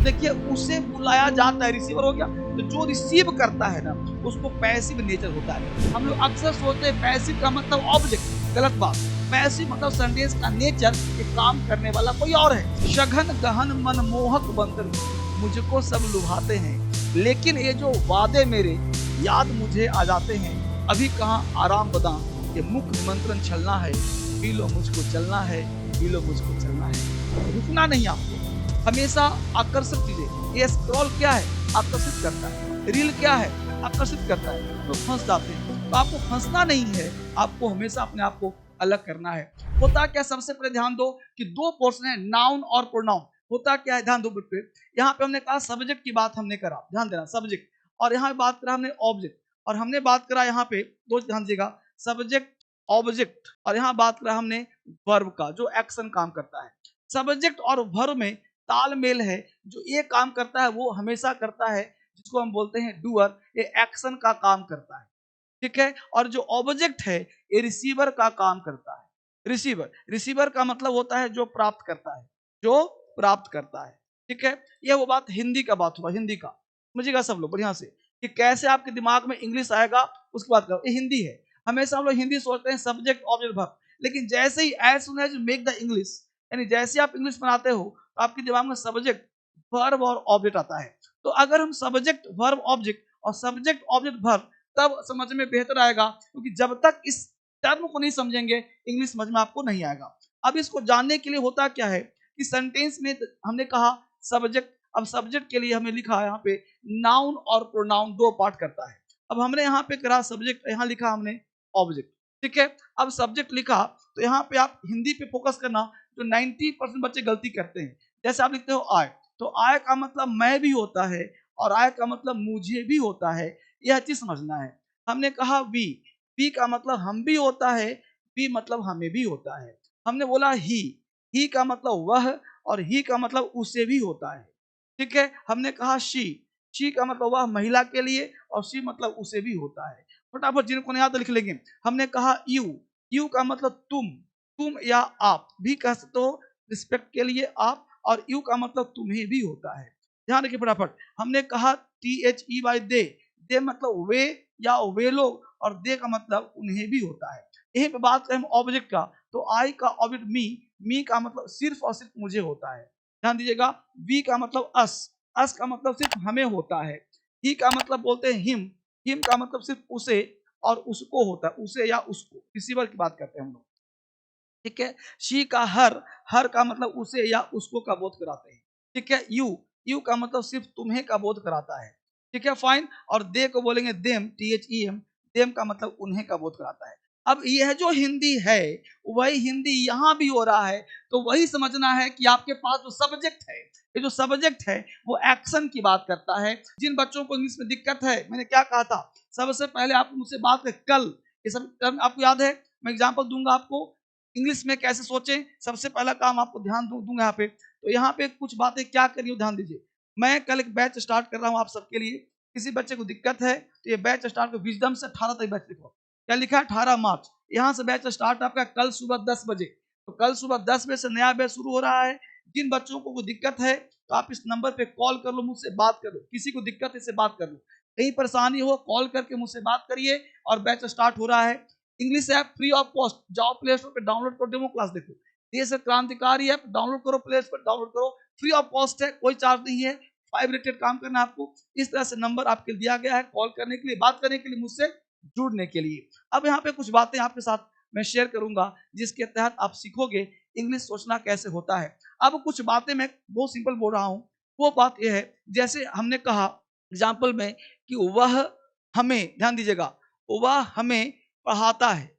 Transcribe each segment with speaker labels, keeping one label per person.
Speaker 1: देखिए उसे बुलाया जाता है, रिसीवर हो गया। तो जो रिसीव करता है ना उसको पैसिव नेचर होता है। हम लोग अक्सर सोचते हैं पैसिव का मतलब ऑब्जेक्ट, गलत बात। पैसिव मतलब सेंटेंस का नेचर कि काम करने वाला कोई और है। सघन गहन मनमोहक बनकर मुझको सब लुभाते हैं, लेकिन ये जो वादे मेरे याद मुझे आ जाते हैं। अभी कहाँ आराम बदाम, ये मुख निमंत्रण छलना है, पी लो मुझको चलना है, पी लो मुझको चलना है। रुकना नहीं आपको, हमेशा आकर्षक चीजें। ये स्क्रॉल क्या है? आकर्षित करता है। रील क्या है? आकर्षित करता है। तो फंस जाते हैं। तो आपको फंसना नहीं है, आपको हमेशा अपने आप को अलग करना है। होता क्या, सबसे पहले ध्यान दो कि दो पोर्शन है, नाउन और प्रोनाउन। होता क्या है, ध्यान दो बेटे। यहाँ पे हमने कहा सब्जेक्ट की बात हमने करा, ध्यान देना, सब्जेक्ट। और यहाँ पे बात करा हमने ऑब्जेक्ट, और हमने बात करा यहाँ पे दो, ध्यान दीजिएगा, सब्जेक्ट ऑब्जेक्ट। और यहाँ बात करा हमने वर्ब का, जो एक्शन काम करता है। सब्जेक्ट और वर्ब में तालमेल है। जो ये काम करता है वो हमेशा करता है, जिसको हम बोलते हैं डूअर, ये एक्शन का काम करता है, ठीक है। और जो ऑब्जेक्ट है ये रिसीवर का काम करता है। रिसीवर, रिसीवर का मतलब होता है जो प्राप्त करता है, जो प्राप्त करता है, ठीक है। ये वो बात हिंदी का बात हुआ, हिंदी का समझिएगा सब लोग बढ़िया से कि कैसे आपके दिमाग में इंग्लिश आएगा, उसकी बात करो। ये हिंदी है, हमेशा हम लोग हिंदी सोचते हैं सब्जेक्ट ऑब्जेक्ट वर्ब, लेकिन जैसे ही as soon as make the English, यानी जैसे आप इंग्लिश बनाते हो तो आपके दिमाग में सब्जेक्ट वर्ब और ऑब्जेक्ट आता है। तो अगर हम सब्जेक्ट वर्ब ऑब्जेक्ट और सब्जेक्ट ऑब्जेक्ट वर्ब तब समझ में बेहतर आएगा, क्योंकि जब तक इस टर्म को नहीं समझेंगे इंग्लिश समझ में आपको नहीं आएगा। अब इसको जानने के लिए होता क्या है कि सेंटेंस में हमने कहा सब्जेक्ट, अब सब्जेक्ट के लिए हमें लिखा यहाँ पे नाउन और प्रोनाउन, दो पार्ट करता है। अब हमने यहाँ पे करा सब्जेक्ट, यहाँ लिखा हमने ऑब्जेक्ट, ठीक है। अब सब्जेक्ट लिखा तो यहाँ पे आप हिंदी पे फोकस करना, जो 90% बच्चे गलती करते हैं। जैसे आप लिखते हो आय, तो आय का मतलब मैं भी होता है और आय का मतलब मुझे भी होता है, यह चीज समझना है। हमने कहा वी का मतलब हम भी होता है, वी मतलब हमें भी होता है। हमने बोला ही का मतलब वह, और ही का मतलब उसे भी होता है, ठीक है। हमने कहा शी का मतलब वह महिला के लिए, और शी मतलब उसे भी होता है। फटाफट जिनको नहीं आता लिख लेंगे। हमने कहा यू का मतलब तुम या आप भी कह सकते हो, रिस्पेक्ट के लिए आप, और यू का मतलब तुम्हें भी होता है। ध्यान रखिए फटाफट। हमने कहा THEY दे मतलब वे या वे लोग, और दे का मतलब उन्हें भी होता है। यही पे बात करें ऑब्जेक्ट का, तो आई का ऑब्जेक्ट मी का मतलब सिर्फ और सिर्फ मुझे होता है। ध्यान दीजिएगा। वी का मतलब अस का मतलब सिर्फ हमें होता है। ही का मतलब बोलते हैं हिम का मतलब सिर्फ उसे और उसको होता है, उसे या उसको, रिसीवर की बात करते हैं हम लोग, ठीक है। शी का हर का मतलब उसे या उसको का बोध कराते हैं, ठीक है। यू का मतलब सिर्फ तुम्हें का बोध कराता है, ठीक है, फाइन। और दे को बोलेंगे THEM, देम का मतलब उन्हें का बोध कराता है। अब यह जो हिंदी है वही हिंदी यहाँ भी हो रहा है। तो वही समझना है कि आपके पास जो सब्जेक्ट है, ये जो सब्जेक्ट है वो एक्शन की बात करता है। जिन बच्चों को इंग्लिश में दिक्कत है, मैंने क्या कहा था, सबसे पहले आप मुझसे बात करें कल, ये सब टर्म आपको याद है, मैं एग्जांपल दूंगा आपको इंग्लिश में कैसे सोचें। सबसे पहला काम आपको ध्यान दूंगा यहाँ पे, तो यहाँ पे कुछ बातें क्या करिए ध्यान दीजिए। मैं कल एक बैच स्टार्ट कर रहा हूँ आप सबके लिए। किसी बच्चे को दिक्कत है तो ये बैच स्टार्ट को विजडम से 18 तक बैच लिखो। क्या लिखा है? 18 मार्च। यहाँ से बैच स्टार्ट आपका कल सुबह 10 बजे। तो कल सुबह 10 बजे से नया बैच शुरू हो रहा है। जिन बच्चों को दिक्कत है तो आप इस नंबर पे कॉल कर लो, मुझसे बात कर लो। किसी को दिक्कत है इससे बात कर लो, कहीं परेशानी हो कॉल करके मुझसे बात करिए। और बैच स्टार्ट हो रहा है। English app free of cost, जाओ प्ले स्टोर पे डाउनलोड करो, डेमो क्लास देखो। देश क्रांतिकारी ऐप डाउनलोड करो, प्ले स्टोर पर डाउनलोड करो, फ्री ऑफ कॉस्ट है, कोई चार्ज नहीं है। 5 रेटेड काम करना है आपको। इस तरह से नंबर आपके दिया गया है कॉल करने के लिए, बात करने के लिए, मुझसे जुड़ने के लिए। अब यहाँ पे कुछ बातें आपके साथ मैं शेयर करूंगा जिसके तहत आप सीखोगे इंग्लिश सोचना कैसे होता है। अब कुछ बातें मैं बहुत सिंपल बोल रहा हूँ। वो बात यह है, जैसे हमने कहा एग्जाम्पल में कि वह हमें, ध्यान दीजिएगा, वह हमें पढ़ाता है,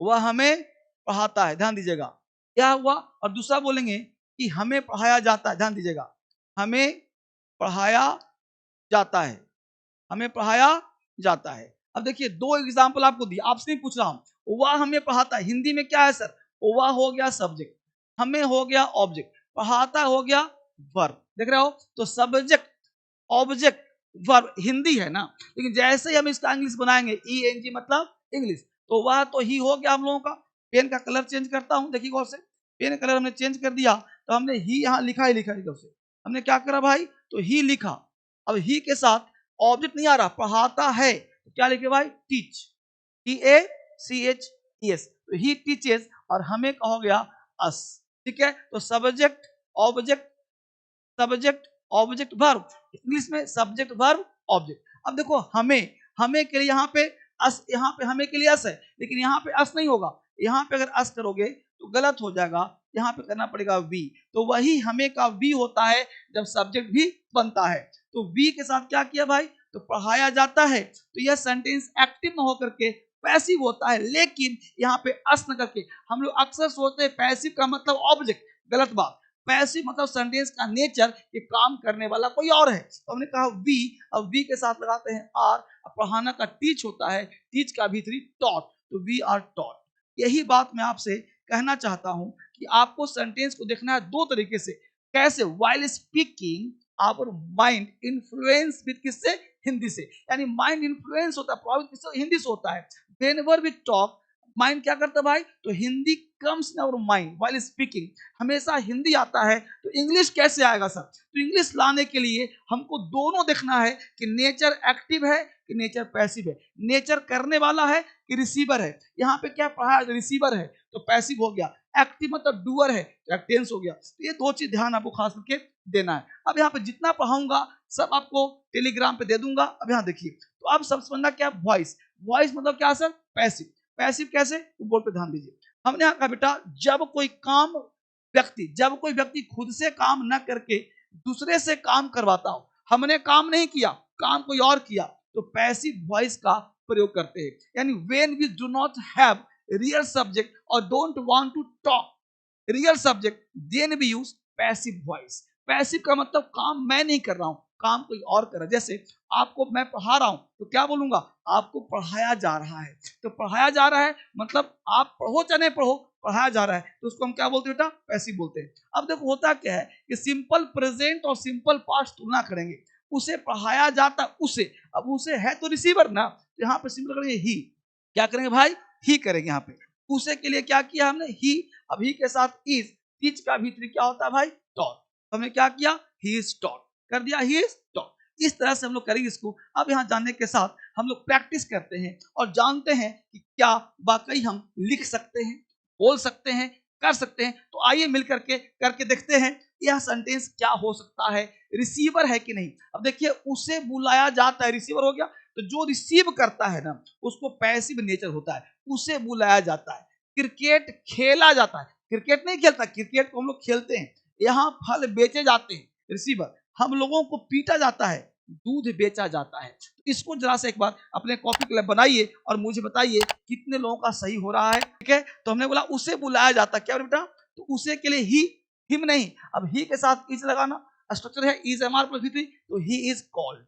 Speaker 1: वह हमें पढ़ाता है, ध्यान दीजिएगा, क्या हुआ। और दूसरा बोलेंगे कि हमें पढ़ाया जाता है, ध्यान दीजिएगा, हमें पढ़ाया जाता है, हमें पढ़ाया जाता है। अब देखिए दो एग्जाम्पल आपको दिया, आपसे नहीं पूछ रहा हूं। वह हमें पढ़ाता है, हिंदी में क्या है सर? वह हो गया सब्जेक्ट, हमें हो गया ऑब्जेक्ट, पढ़ाता हो गया वर्ब। देख रहे हो? तो सब्जेक्ट ऑब्जेक्ट वर्ब हिंदी है ना, लेकिन जैसे ही हम इसका इंग्लिश बनाएंगे ENG मतलब इंग्लिश, तो वह तो ही हो गया हम लोगों का। पेन का कलर चेंज करता हूं, देखिए गौर से, पेन कलर हमने चेंज कर दिया तो हमने ही यहाँ लिखा ही लिखा है से। हमने क्या करा भाई, तो ही लिखा। अब ही के साथ ऑब्जेक्ट नहीं आ रहा, पढ़ाता है, तो क्या लिखे भाई, टीच, TACHES, तो ही टीचेस, और हमें कहा गया अस। ठीक है, तो subject object, subject object verb, English में सब्जेक्ट वर्ब ऑब्जेक्ट। अब देखो हमें, हमें के लिए यहाँ पे अस, यहाँ पे हमें के लिए अस है, लेकिन यहाँ पे अस नहीं होगा। यहाँ पे अगर अस करोगे तो गलत हो जाएगा, यहाँ पे करना पड़ेगा वी। तो वही हमें का वी होता है जब सब्जेक्ट भी बनता है। तो वी के साथ क्या किया भाई, तो पढ़ाया जाता है, तो यह सेंटेंस एक्टिव न होकर के पैसिव होता है। लेकिन यहाँ पे अस न करके हम लोग अक्सर सोचते हैं पैसिव का मतलब ऑब्जेक्ट, गलत बात। पैसिव मतलब सेंटेंस का नेचर कि काम करने वाला कोई और है। तो हमने कहा वी, अब वी के साथ लगाते हैं आर। पढ़ाना का टीच होता है, टीच का भी टॉट, तो वी आर टॉट। यही बात मैं आपसे कहना चाहता हूं कि आपको सेंटेंस को देखना है दो तरीके से। कैसे, while speaking our mind influence with किससे, हिंदी से, यानी माइंड इन्फ्लुएंस होता है, प्रभावित किससे, हिंदी से होता है। व्हेनेवर वी टॉक, माइंड क्या करता है भाई, तो Hindi comes in our mind while speaking, हमेशा हिंदी आता है, तो इंग्लिश कैसे आएगा सर। तो इंग्लिश लाने के लिए हमको दोनों देखना है कि नेचर एक्टिव है कि नेचर पैसिव है, नेचर करने वाला है कि रिसीवर है। यहाँ पे क्या पढ़ा, रिसीवर है तो पैसिव हो गया, एक्टिव मतलब डूअर है तो एक्टेंस हो गया। तो ये दो चीज ध्यान आपको खास करके देना है। अब यहाँ पे जितना पढ़ाऊंगा सब आपको टेलीग्राम पे दे दूंगा। अब यहाँ देखिए, तो अब सब समझना क्या, वॉइस, वॉइस मतलब क्या सर, पैसिव। पैसिव कैसे, बोर्ड पे ध्यान दीजिए। हमने यहाँ कहा बेटा, जब कोई काम व्यक्ति, जब कोई व्यक्ति खुद से काम न करके दूसरे से काम करवाता हो, हमने काम नहीं किया, काम कोई और किया, तो पैसिव वॉइस का प्रयोग करते हैं। यानी when we do not have real subject और don't want to talk real subject, then we use passive voice. Passive का मतलब काम मैं नहीं कर रहा हूं, काम कोई और कर रहा है। जैसे आपको मैं पढ़ा रहा हूं तो क्या बोलूंगा, आपको पढ़ाया जा रहा है, तो पढ़ाया जा रहा है मतलब आप पढ़ो चाहे नहीं पढ़ो, पढ़ाया जा रहा है, तो उसको हम क्या बोलते हैं बेटा, पैसिव बोलते हैं। अब देखो होता क्या है कि सिंपल प्रेजेंट और सिंपल पास्ट तुलना करेंगे, उसे पढ़ाया जाता उसे, अब उसे है तो रिसीवर ना, तो यहाँ पे सिंपल करेंगे ही, क्या करेंगे भाई, ही करेंगे। यहाँ पे उसे के लिए क्या किया हमने, ही, अब ही के साथ इज, टीच का भीतरी क्या होता है भाई, टॉट, तो हमने क्या किया, ही इज टॉट कर दिया, ही इज टॉट। इस तरह से हम लोग करेंगे इसको। अब यहाँ जानने के साथ हम लोग प्रैक्टिस करते हैं और जानते हैं कि क्या वाकई हम लिख सकते हैं, बोल सकते हैं, कर सकते हैं। तो आइए मिल करके करके देखते हैं यह सेंटेंस क्या हो सकता है, रिसीवर है कि नहीं। अब देखिए, उसे बुलाया जाता है, रिसीवर हो गया, तो जो रिसीव करता है ना उसको पैसिव नेचर होता है, उसे बुलाया जाता है। क्रिकेट खेला जाता है, क्रिकेट नहीं खेलता, क्रिकेट को हम लोग खेलते हैं। यहाँ फल बेचे जाते हैं, रिसीवर। हम लोगों को पीटा जाता है, दूध बेचा जाता है। तो इसको जरा से एक बार अपने कॉपी क्लब बनाइए और मुझे बताइए कितने लोगों का सही हो रहा है। ठीक है, तो हमने बोला उसे बुलाया जाता है, क्या बेटा, तो उसे के लिए ही, हिम नहीं। अब ही के साथ इज लगाना, स्ट्रक्चर है is am are plus V, तो he is called,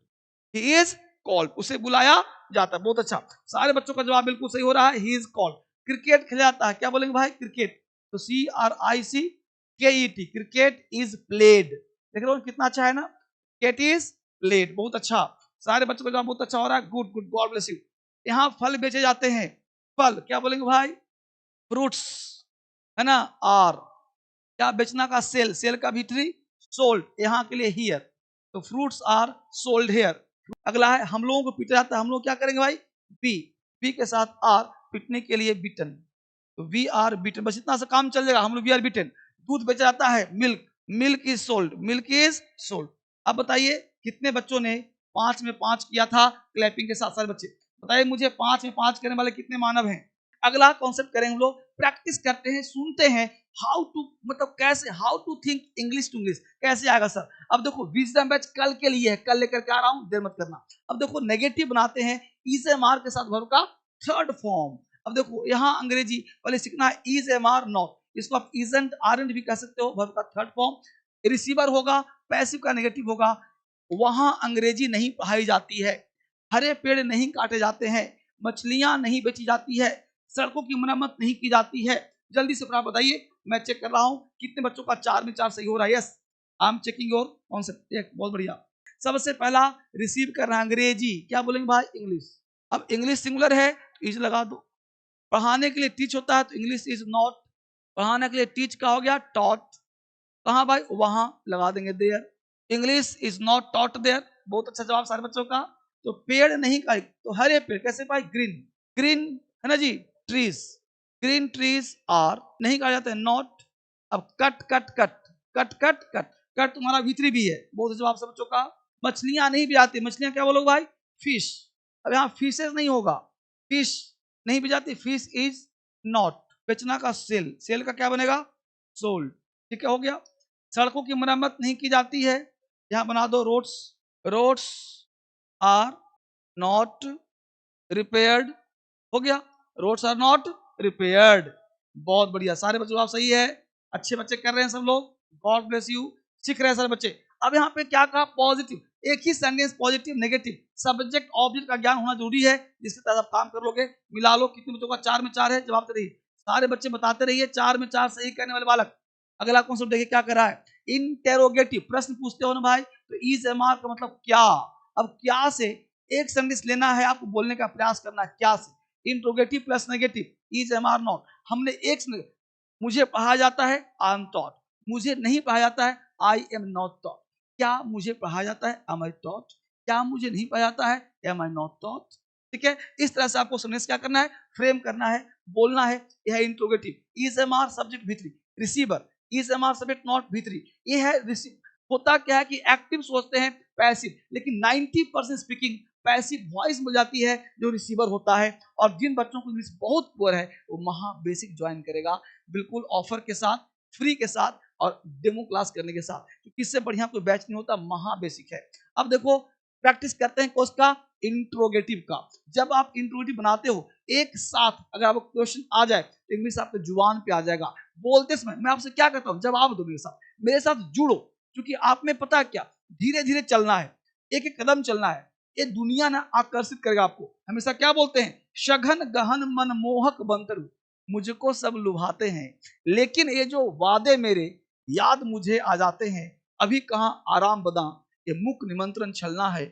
Speaker 1: he is called, उसे बुलाया जाता है। बहुत अच्छा, सारे बच्चों का जवाब बिल्कुल सही हो रहा है, ही इज कॉल्ड। क्रिकेट खेला जाता है, क्या बोलेंगे भाई, क्रिकेट, तो CRICKET, क्रिकेट इज प्लेड। देख रहे हो कितना अच्छा है ना, क्रिकेट इज प्लेड, बहुत अच्छा। सारे बच्चों का जवाब बहुत अच्छा हो रहा है, good good, God bless you. यहाँ फल बेचे जाते हैं, फल क्या बोलेंगे भाई, फ्रूट्स, है ना। आर क्या बेचना का, सेल, सेल का भीतरी सोल्ड, यहाँ के लिए हियर, तो फ्रूट्स आर सोल्ड हियर। अगला है, हम लोगों को पीटा जाता है, हम लोग क्या करेंगे भाई, बी, बी के साथ आर, पीटने के लिए बिटन, तो वी आर बिटन। बस इतना सा काम चल जाएगा, हम लोग वी आर बिटन। दूध बेचा जाता है, milk, milk is sold, milk is sold. अब बताइए कितने बच्चों ने 5 में 5 किया था क्लैपिंग के साथ, सारे बच्चे बताइए मुझे, 5 में 5 करने वाले कितने मानव हैं। अगला कॉन्सेप्ट करेंगे हम लोग, प्रैक्टिस करते हैं, सुनते हैं, हाउ टू मतलब कैसे, how to think English to English, कैसे आएगा सर। अब देखो विजडम बैच कल के लिए है, कल लेकर के आ रहा हूं, देर मत करना। अब देखो नेगेटिव बनाते हैं, इज एम आर के साथ वर्ब का थर्ड फॉर्म। अब देखो यहाँ अंग्रेजी पहले सीखना है, इज एम आर नॉट, इसको आप इजंट आरंट भी कह सकते हो, वर्ब का थर्ड फॉर्म। रिसीवर होगा, पैसिव का नेगेटिव होगा। वहां अंग्रेजी नहीं पढ़ाई जाती है, हरे पेड़ नहीं काटे जाते हैं, मछलियां नहीं बेची जाती है, सड़कों की मरम्मत नहीं की जाती है। जल्दी से फटाफट बताइए, मैं चेक कर रहा हूं कितने बच्चों का 4 में 4 सही हो रहा है। Yes, I am checking your concept, एक बहुत बढ़िया। सबसे पहला रिसीव कर रहा है अंग्रेजी, क्या बोलेंगे भाई, इंग्लिश। अब इंग्लिश सिंगुलर है तो इज लगा दो। पढ़ाने के लिए टीच होता है तो इंग्लिश इज नॉट, पढ़ाने के लिए टीच का हो गया टॉट, कहाँ भाई, वहां लगा देंगे there. English is not taught there. बहुत अच्छा जवाब सारे बच्चों का। तो पेड़ नहीं का तो हरे पेड़ कैसे पाए? ग्रीन, ग्रीन है ना जी, ट्रीज, ग्रीन ट्रीज आर नहीं कहा जाता है नॉट। अब cut cut cut cut cut cut cut तुम्हारा भीतरी भी है। बहुत जवाब सब बच्चों का। मछलियां नहीं भी आती, मछलियां क्या बोलोगे भाई? फिश। अब यहाँ फिशेस नहीं होगा, फिश नहीं भी जाती, फिश इज नॉट। बेचना का सेल, सेल का क्या बनेगा? सोल्ड। ठीक है, हो गया। सड़कों की मरम्मत नहीं की जाती है, यहां बना दो roads, roads are not repaired. हो गया, रोड्स आर नॉट रिपेयर्ड। बहुत बढ़िया, सारे बच्चों आप सही है, अच्छे बच्चे कर रहे हैं सब लोग, गॉड ब्लेस यू, सीख रहे हैं सारे बच्चे। अब यहाँ पे क्या कहा? पॉजिटिव, एक ही sentence positive negative subject object का ज्ञान होना जरूरी है, जिसके तहत आप काम कर लोगे। मिला लो, कितने बच्चों का 4 में 4 है? जवाब दे रही सारे बच्चे बताते रहिए, 4 में 4 सही करने वाले बालक। अगला कॉन्सेप्ट देखिए क्या कर रहा है, इंटेरोगेटिव प्रश्न पूछते हो ना भाई, तो इज एम आर का मतलब क्या। अब क्या से एक सेंटेंस लेना है, आपको बोलने का प्रयास करना है क्या से। Interrogative plus negative is am are not. हमने एक मुझे पढ़ाया जाता है आई एम टॉट, मुझे नहीं पढ़ाया जाता है आई एम नॉट टॉट। क्या मुझे पढ़ाया जाता है एम आई टॉट, क्या मुझे नहीं पढ़ाया जाता है एम आई नॉट टॉट। ठीक है, इस तरह से आपको सेंटेंस क्या करना है? फ्रेम करना है, बोलना है। यह है interrogative. Is am are subject भीतरी, receiver is am are subject not भीतरी, ये है रिसीव। होता क्या है कि एक्टिव सोचते हैं पैसिव, लेकिन 90% स्पीकिंग पैसिव वॉइस मिल जाती है जो रिसीवर होता है। और जिन बच्चों को इंग्लिश बहुत पुअर है वो महा बेसिक ज्वाइन करेगा, बिल्कुल ऑफर के साथ, फ्री के साथ और डेमो क्लास करने के साथ, क्योंकि इससे बढ़िया कोई बैच नहीं होता, महा बेसिक है। अब देखो प्रैक्टिस करते हैं उसका इंट्रोगेटिव का। जब आप इंट्रोगेटिव बनाते हो एक साथ, अगर आपको क्वेश्चन आ जाए तो इंग्लिश आपके जुबान पे आ जाएगा। बोलते समय मैं आपसे क्या कहता हूं, जब आप दो मेरे साथ जुड़ो, क्योंकि आप में पता है क्या, धीरे धीरे चलना है, एक एक कदम चलना है। ये दुनिया ना आकर्षित करेगा आपको। हमेशा क्या बोलते हैं? सघन गहन मनमोहक बंतरु मुझको सब लुभाते हैं, लेकिन ये जो वादे मेरे याद मुझे आ जाते हैं। अभी कहाँ आराम बदा, ये मुख निमंत्रण छलना है,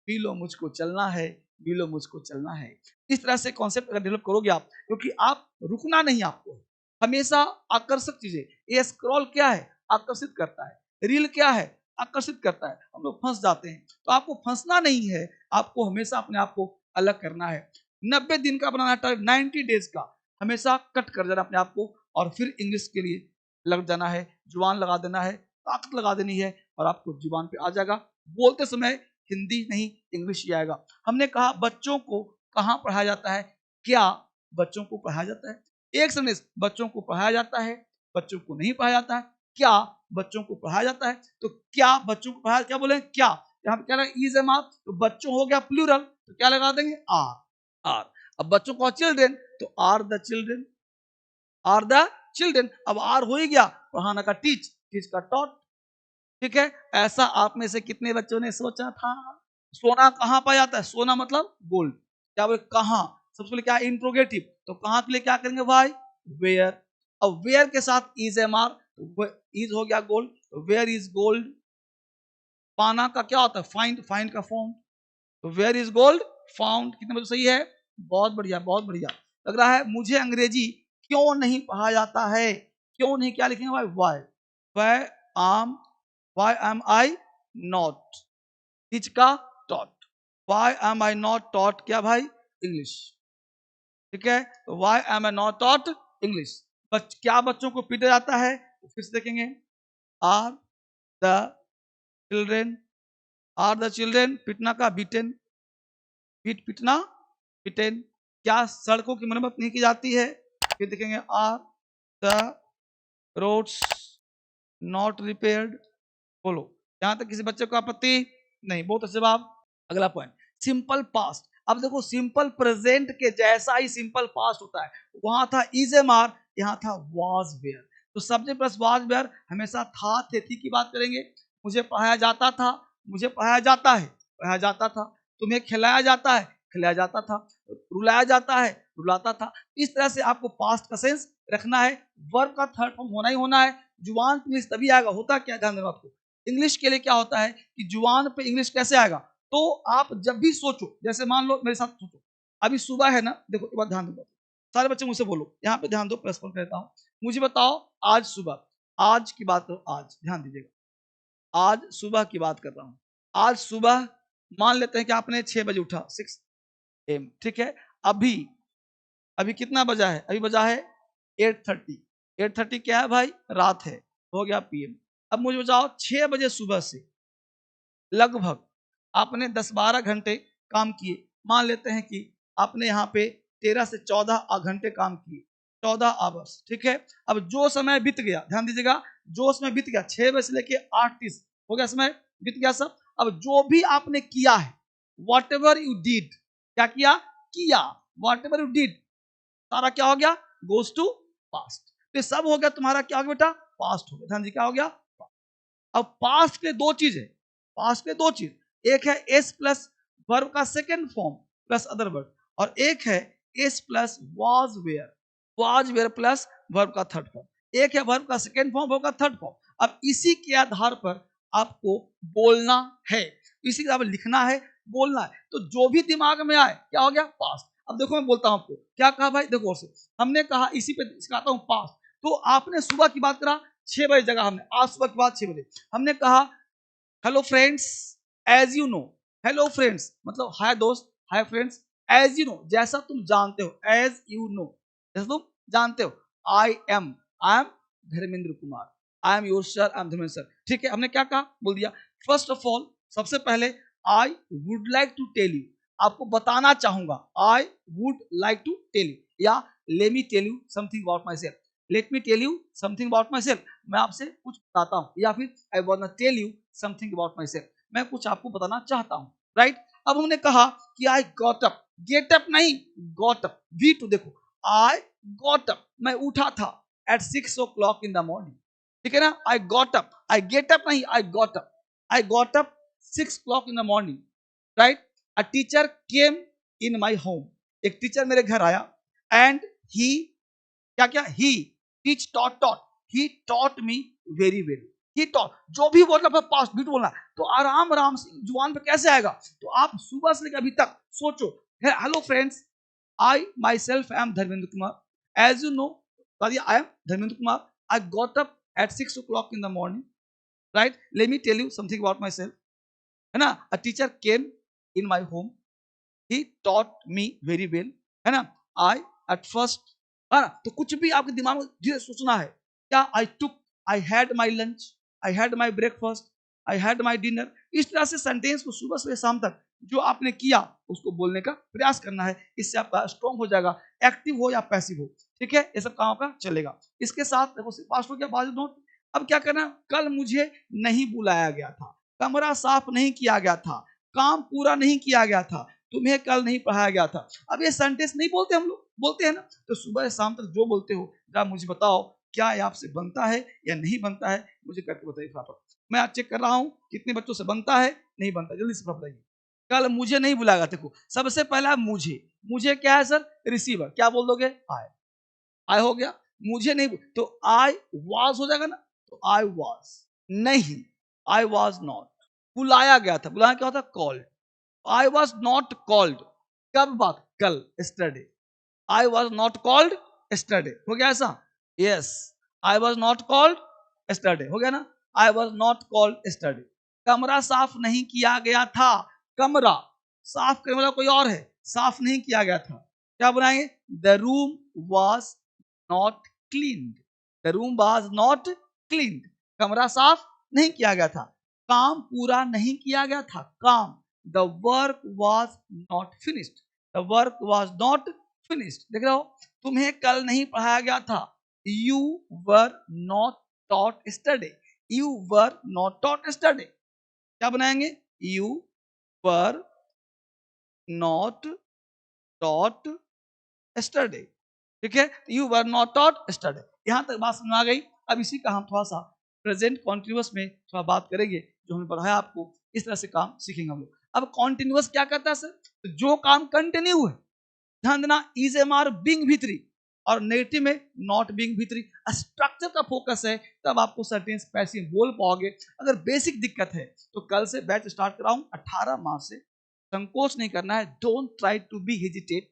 Speaker 1: पी लो मुझको चलना है, पी लो मुझको चलना है। इस तरह से कॉन्सेप्ट अगर डेवलप करोगे आप, क्योंकि आप रुकना नहीं, आपको हमेशा आकर्षक चीजें। ये स्क्रॉल क्या है? आकर्षित करता है। रील क्या है? आकर्षित करता है। हम लोग फंस जाते हैं, तो आपको फंसना नहीं है, आपको हमेशा अपने आप को अलग करना है। 90 दिन का बनाना टारगेट, 90 डेज का, हमेशा कट कर देना अपने आप को, और फिर इंग्लिश के लिए लग जाना है, जुबान लगा देना है, ताकत लगा देनी है, और आपको जुबान पे आ जाएगा। बोलते समय हिंदी नहीं इंग्लिश ही आएगा। हमने कहा बच्चों को कहाँ पढ़ाया जाता है? क्या बच्चों को पढ़ाया जाता है? एक सेंटेंस, बच्चों को पढ़ाया जाता है, बच्चों को नहीं पढ़ाया जाता है, क्या बच्चों को पढ़ाया जाता है। तो क्या बच्चों को पढ़ाया, क्या बोले? क्या। यहाँ पे क्या लगा? इज एम आर, तो बच्चों हो गया प्लूरल, तो क्या लगा देंगे? आर। आर। अब बच्चों को चिल्ड्रेन, तो are the children, are the children. अब आर हो ही गया, पढ़ाना का टीच, टीच का टॉट। ठीक है, ऐसा आप में से कितने बच्चों ने सोचा था? सोना कहाँ पाया जाता है? सोना मतलब गोल्ड। क्या बोले? कहाँ। सबसे पहले क्या? इंट्रोगेटिव, तो कहाँ के लिए क्या करेंगे भाई? वेयर। अब वेयर के साथ इज एम आर, इज हो गया गोल्ड, तो वेयर इज गोल्ड। पाना का क्या होता है? फाइंड, फाइंड का फॉर्म, तो वेयर इज गोल्ड फाउंड। कितने बजे सही है? बहुत बढ़िया, बहुत बढ़िया। लग रहा है मुझे अंग्रेजी क्यों नहीं पढ़ा जाता है? क्यों नहीं, क्या लिखेंगे भाई? Why, why am, why am I not teach का taught, why am I not taught क्या भाई? इंग्लिश। ठीक है, तो why am I not taught English. क्या बच्चों को पीटा जाता है? तो फिर से देखेंगे, are the children, are the children, पिटना का बीटेन, पीटना पिटेन। क्या सड़कों की मरम्मत नहीं की जाती है? फिर देखेंगे, are the roads not repaired. बोलो, यहां तक किसी बच्चे को आपत्ति नहीं? बहुत अच्छा जवाब। अगला पॉइंट, सिंपल पास्ट। अब देखो सिंपल प्रेजेंट के जैसा ही सिंपल पास्ट होता है। वहां था इज एम आर, यहाँ था वाज वेयर। तो सब्जेक्ट प्लस वाज वेयर हमेशा था थे थी की बात करेंगे। मुझे पढ़ाया जाता था, मुझे पढ़ाया जाता है, पढ़ाया जाता था। तुम्हें खिलाया जाता है, खिलाया जाता था। रुलाया जाता है, रुलाता था। इस तरह से आपको पास्ट का सेंस रखना है। वर्ब का थर्ड फॉर्म होना ही होना है। जुबान पे इंग्लिश तभी आएगा। होता क्या, ध्यान देना आपको, इंग्लिश के लिए क्या होता है कि जुबान पे इंग्लिश कैसे आएगा? तो आप जब भी सोचो, जैसे मान लो मेरे साथ सोचो, अभी सुबह है ना, देखो एक बार ध्यान दो, सारे बच्चे मुझसे बोलो, यहाँ पे ध्यान दो, प्रश्न करता हूँ। मुझे बताओ आज सुबह, आज की बात करो, आज ध्यान दीजिएगा। आज सुबह की बात कर रहा हूं। आज सुबह मान लेते हैं कि आपने 6 बजे उठा, 6 एम, ठीक है। अभी अभी कितना बजा है? अभी बजा है 8:30। 8:30 क्या है भाई? रात है, हो गया पीएम। अब मुझे बताओ 6 बजे सुबह से लगभग आपने 10-12 घंटे काम किए। मान लेते हैं कि आपने यहाँ पे 13 से 14 घंटे काम किए, 14 आवर्स, ठीक है। अब जो समय बीत गया, ध्यान दीजिएगा, जो समय बीत गया 6 बजे से लेके 8:30 हो गया, समय बीत गया सब। अब जो भी आपने किया है, वॉट एवर यू डिड, क्या किया? किया, वॉट एवर यू डिड, सारा क्या हो गया? Goes to past. तो सब हो गया तुम्हारा, क्या हो गया बेटा? पास्ट हो गया। ध्यान दीजिए, क्या हो गया? अब पास्ट के दो चीज है, पास्ट के दो चीज, एक है एस प्लस वर्ब का second form plus other verb, और एक है S plus was were plus verb का थर्ड फॉर्म। एक है वर्ब का सेकेंड फॉर्म, वर्ब का थर्ड फॉर्म। अब इसी के आधार पर आपको बोलना है, इसी के आधार पर लिखना है, बोलना है। तो जो भी दिमाग में आए, क्या हो गया? पास्ट। अब देखो मैं बोलता हूं आपको, क्या कहा भाई? देखो से हमने कहा, इसी पे सिखाता हूं पास्ट। तो आपने सुबह की बात करा 6 बजे जगह, हमने आज सुबह की बात 6 बजे हमने कहा hello friends, as you know. Hello friends मतलब हाय दोस्त, hi friends, as you know जैसा तुम जानते हो, एज यू नो जैसा तुम जानते हो। आई am Dharmendra Kumar, I am your sir, I am Dharmendra sir, ठीक है। हमने क्या कहा? बोल दिया फर्स्ट ऑफ ऑल, सबसे पहले I would like to tell you, आपको बताना चाहूंगा। I would like to tell you, या let me tell you something about myself, let me tell you something about myself, मैं आपसे कुछ बताता हूं, या फिर I want tell you something about myself, मैं कुछ आपको बताना चाहता हूं, राइट। अब हमने कहा कि आई गॉट अप, गेट अप नहीं, गॉट अप, वी टू देखो, आई गॉट अप, मैं उठा था eight 6 o'clock in the morning, ठीक है ना। I got up, I get up नहीं, I got up, I got up 6 o'clock in the morning, right. A teacher came in my home, एक teacher मेरे घर आया, एंड ही क्या क्या? He teach taught he taught me very well, he taught, जो भी बोलना पर पास्ट भी बोलना, तो आराम आराम से जुबान पे कैसे आएगा? तो आप सुबह से लेकर अभी तक सोचो। Hello friends, I myself I am Dharmendra Kumar, as you know I am Dharmendra Kumar, I got up at 6 o'clock in the morning, right. Let me tell you something about myself, है ना। A teacher came in my home, he taught me very well, है ना। आई at first, है ना। तो कुछ भी आपके दिमाग में धीरे सोचना है, क्या? I took, I had my lunch, I had my breakfast, I had my dinner. इस तरह से सेंटेंस को सुबह से शाम तक जो आपने किया उसको बोलने का प्रयास करना है, इससे आपका स्ट्रॉन्ग हो जाएगा, एक्टिव हो या पैसिव हो, ठीक है। ये सब काम आपका चलेगा। इसके साथ देखो पास्ट हो गया, बाजू नोट। अब क्या करना? कल मुझे नहीं बुलाया गया था, कमरा साफ नहीं किया गया था, काम पूरा नहीं किया गया था, तुम्हें कल नहीं पढ़ाया गया था। अब ये सेंटेंस नहीं बोलते हम लोग, बोलते हैं ना। तो सुबह से शाम तक जो बोलते हो, जरा मुझे बताओ क्या ये आपसे बनता है या नहीं बनता है, मुझे करके बताइए फटाफट। मैं आज चेक कर रहा हूँ कितने बच्चों से बनता है, नहीं बनता, जल्दी से बताइए। कल मुझे नहीं बुलाएगा, देखो सबसे पहला मुझे, मुझे क्या है सर? रिसीवर, क्या बोल दोगे? आई, आई हो गया। मुझे नहीं, तो आई वाज हो जाएगा ना, तो आई वाज नहीं, आई वाज नॉट। बुलाया गया था, बुलाया क्या होता? Called. I was not called, कब बात? कल, yesterday. I was not called yesterday, हो गया ऐसा? Yes, I was not called yesterday, हो गया ना। I was not called yesterday. कमरा साफ नहीं किया गया था, कमरा साफ करने वाला कोई और है, साफ नहीं किया गया था, क्या बनाएंगे? The room was not cleaned, the room was not cleaned, कमरा साफ नहीं किया गया था। काम पूरा नहीं किया गया था, काम, the work was not finished, the work was not finished, देख रहे हो? तुम्हें कल नहीं पढ़ाया गया था, you were not taught yesterday, you were not taught yesterday, क्या बनाएंगे? you were not taught yesterday, ठीक है। you were not taught yesterday, यहां तक बात समझ आ गई। अब इसी का हम थोड़ा सा प्रेजेंट कॉन्टिन्यूअस में थोड़ा बात करेंगे, जो हमने पढ़ाया आपको, इस तरह से काम सीखेंगे हम लोग। अब कॉन्टिन्यूअस क्या कहता है सर? तो जो काम कंटिन्यू है, ध्यान देना, इज एम आर बिंग भी3, और नेगेटिव में नॉट बिंग भी3, स्ट्रक्चर का फोकस है, तब आपको सेंटेंस पैसिव बोल पाओगे। अगर बेसिक दिक्कत है तो कल से बैच स्टार्ट कराऊं 18 मार्च से, संकोच नहीं करना है, don't try to be hesitate,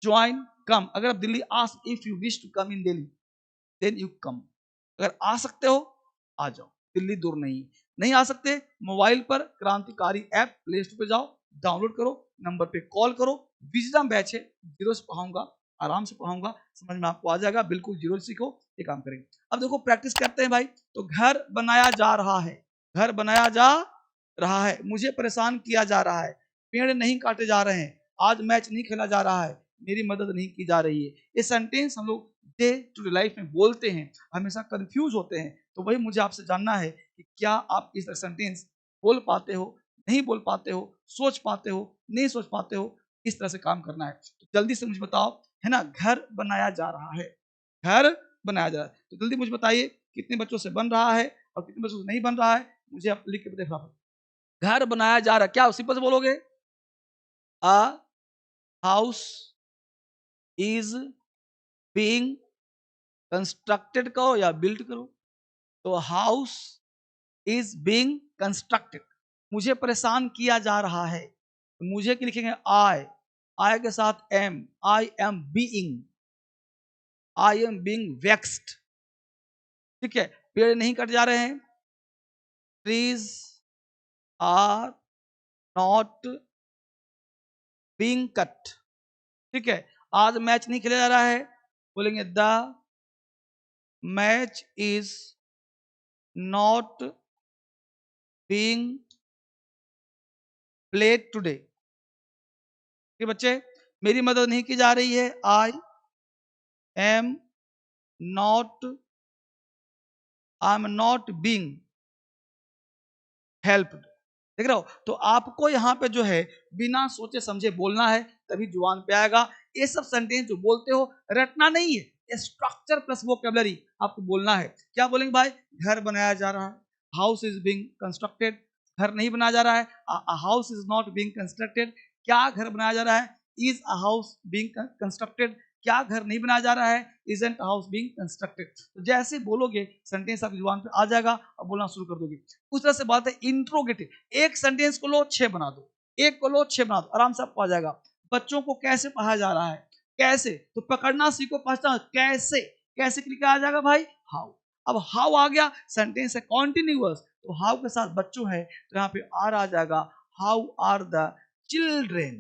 Speaker 1: join, come. अगर आप Delhi ask if you wish to come in Delhi, then you come, अगर आ सकते हो आ जाओ। दिल्ली दूर नहीं। नहीं आ सकते, मोबाइल पर क्रांतिकारी ऐप प्ले स्टोर पे जाओ, डाउनलोड करो, नंबर पे कॉल करो। विजडम बैच है, जीरो से पढ़ाऊंगा, आराम से पढ़ाऊंगा, समझ में आपको आ जाएगा, बिल्कुल जीरो से सीखो, ये काम करेंगे। अब देखो प्रैक्टिस करते हैं भाई। तो घर बनाया जा रहा है, घर बनाया जा रहा है, मुझे परेशान किया जा रहा है, पेड़ नहीं काटे जा रहे हैं, आज मैच नहीं खेला जा रहा है, मेरी मदद नहीं की जा रही है। ये सेंटेंस हम लोग डे टू डे लाइफ में बोलते हैं, हमेशा कंफ्यूज होते हैं। तो वही मुझे आपसे जानना है कि क्या आप इस सेंटेंस बोल पाते हो, नहीं बोल पाते हो, सोच पाते हो, नहीं सोच पाते हो, इस तरह से काम करना है। तो जल्दी से मुझे बताओ, है ना, घर बनाया जा रहा है, घर बनाया जा रहा है, तो जल्दी मुझे बताइए कितने बच्चों से बन रहा है और कितने बच्चों से नहीं बन रहा है, मुझे आप लिख के बताइए फटाफट। घर बनाया जा रहा है, क्या सिंपल से बोलोगे? A house is being constructed करो या बिल्ड करो। तो हाउस इज बीइंग कंस्ट्रक्टेड, मुझे परेशान किया जा रहा है, मुझे क्या लिखेंगे? आई, आई के साथ am, I am being vexed. ठीक है, पेड़ नहीं कट जा रहे हैं, trees are not being cut. ठीक है, आज मैच नहीं खेला जा रहा है, बोलेंगे the match is not being played today. ठीक बच्चे, मेरी मदद नहीं की जा रही है, I am not, I am not being helped. देख रहे हो? तो आपको यहाँ पे जो है बिना सोचे समझे बोलना है, तभी जुबान पे आएगा। ये सब सेंटेंस जो बोलते हो रटना नहीं है, स्ट्रक्चर प्लस वोकैबुलरी आपको बोलना है। क्या बोलेंगे भाई? घर बनाया जा रहा है, हाउस इज बीइंग कंस्ट्रक्टेड, घर नहीं बनाया जा रहा है, house is not being constructed. क्या घर बनाया जा रहा है? Is a house being constructed. क्या घर नहीं बनाया जा रहा है? Isn't house being constructed. तो जैसे बोलोगे सेंटेंस आपकी जुबान पे आ जाएगा और बोलना शुरू कर दोगे। उस तरह से बात है इंट्रोगेटिव, एक सेंटेंस को लो 6 बना दो, एक को लो 6 बना दो, आराम से आपको आ जाएगा। बच्चों को कैसे पढ़ाया जा रहा है? कैसे, तो पकड़ना सीखो, पहचान कैसे, कैसे के लिए क्या आ जाएगा भाई? हाउ। अब हाउ आ गया, सेंटेंस है कॉन्टिन्यूअस, तो हाउ के साथ बच्चों है, तो यहाँ पे आर आ जाएगा। हाउ आर द चिल्ड्रेन,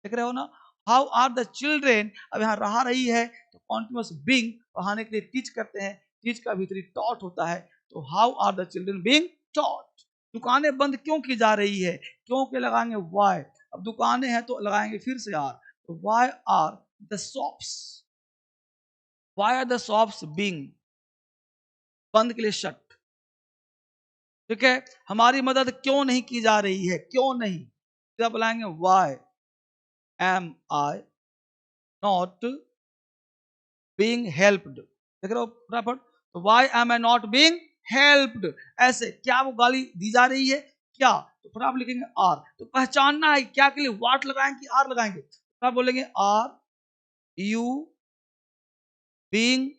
Speaker 1: देख रहे हो ना? How are the children. अब यहाँ रहा रही है, तो कॉन्टिन्यूअस बीइंग पढ़ाने के लिए टीच करते हैं, टीच का भीतरी टॉट होता है, तो how are the children being taught. दुकानें बंद क्यों की जा रही है? क्यों के लगाएंगे वाई। अब दुकानें हैं तो लगाएंगे फिर से आर, तो why are the shops, why are the shops being, बंद के लिए शट। ठीक है, हमारी मदद क्यों नहीं की जा रही है? क्यों नहीं, जब बुलाएंगे why am I not being helped. देख रहे हो फटाफट? तो why am I not being helped, ऐसे क्या वो गाली दी जा रही है क्या? तो फटाफट लिखेंगे आर। तो पहचानना है क्या के लिए वाट लगाएंगे कि आर लगाएंगे, तो बोलेंगे are you being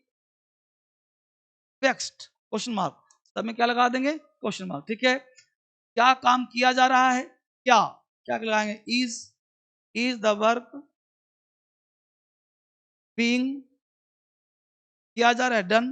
Speaker 1: vexed, question mark, सब में क्या लगा देंगे? Question mark. ठीक है, क्या काम किया जा रहा है? क्या, क्या लगाएंगे? इज द वर्क बीइंग किया जा रहा है डन।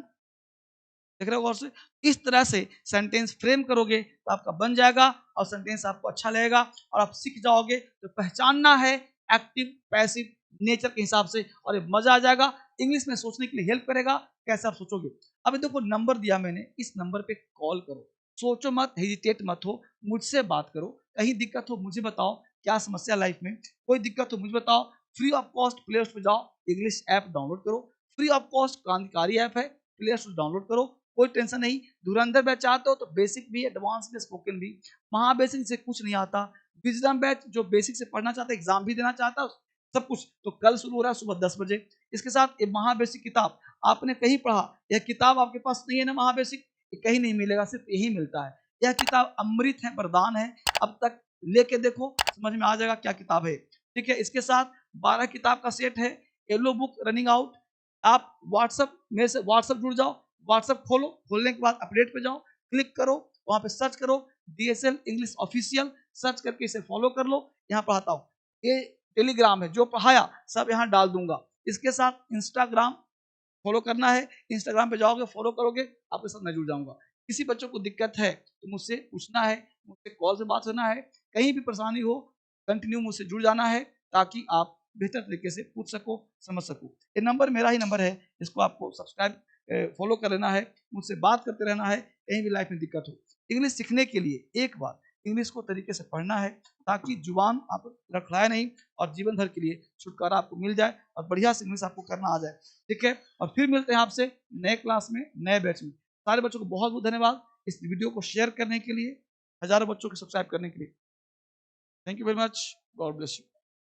Speaker 1: देख रहे हो गौर से? इस तरह से सेंटेंस फ्रेम करोगे तो आपका बन जाएगा और सेंटेंस आपको अच्छा लगेगा और आप सीख जाओगे। तो पहचानना है एक्टिव पैसिव नेचर के हिसाब से, और ये मजा आ जाएगा, इंग्लिश में सोचने के लिए हेल्प करेगा। कैसे आप सोचोगे? अब देखो नंबर दिया मैंने, इस नंबर पे कॉल करो, सोचो मत, हेजिटेट मत हो, मुझसे बात करो। कहीं दिक्कत हो मुझे बताओ, क्या समस्या लाइफ में, कोई दिक्कत हो मुझे बताओ। Free of cost play store पे जाओ, इंग्लिश ऐप डाउनलोड करो, फ्री ऑफ कॉस्ट क्रांतिकारी ऐप है, प्ले स्टोर डाउनलोड करो, कोई टेंशन नहीं। धुरंधर बैच चाहते हो तो बेसिक भी, एडवांस भी, स्पोकन भी। महाबेसिक से कुछ नहीं आता। विजडम बैच जो बेसिक से पढ़ना चाहता है, एग्जाम भी देना चाहता है, सब कुछ, तो कल शुरू हो रहा है सुबह 10 बजे। इसके साथ ये महाबेसिक किताब आपने कहीं पढ़ा, यह किताब आपके पास नहीं है ना, महाबेसिक कहीं नहीं मिलेगा, सिर्फ यही मिलता है। यह किताब अमृत है, वरदान है, अब तक लेके देखो, समझ में आ जाएगा क्या किताब है। ठीक है, इसके साथ 12 किताब का सेट है, येलो बुक रनिंग आउट। आप व्हाट्सएप में से व्हाट्सएप जुड़ जाओ, व्हाट्सएप खोलो, खोलने के बाद अपडेट पे जाओ, क्लिक करो, वहां पे सर्च करो DSL इंग्लिश ऑफिशियल, सर्च करके इसे फॉलो कर लो। यहाँ पढ़ाता हूँ, ये टेलीग्राम है, जो पढ़ाया सब यहाँ डाल दूंगा। इसके साथ इंस्टाग्राम फॉलो करना है, इंस्टाग्राम पे जाओगे, फॉलो करोगे, आपके साथ मैं जुड़ जाऊंगा। किसी बच्चों को दिक्कत है तो मुझसे पूछना है, मुझसे कॉल से बात करना है, कहीं भी परेशानी हो कंटिन्यू मुझसे जुड़ जाना है ताकि आप बेहतर तरीके से पूछ सको, समझ सको। ये नंबर मेरा ही नंबर है, इसको आपको सब्सक्राइब फॉलो कर लेना है, मुझसे बात करते रहना है, कहीं भी लाइफ में दिक्कत हो। इंग्लिश सीखने के लिए एक बार इंग्लिश को तरीके से पढ़ना है ताकि जुबान आप लड़खड़ाए नहीं और जीवन भर के लिए छुटकारा आपको मिल जाए और बढ़िया से इंग्लिश आपको करना आ जाए। ठीक है, और फिर मिलते हैं आपसे नए क्लास में, नए बैच में। सारे बच्चों को बहुत बहुत धन्यवाद इस वीडियो को शेयर करने के लिए, हजारों बच्चों को सब्सक्राइब करने के लिए। Thank you very much, God bless you.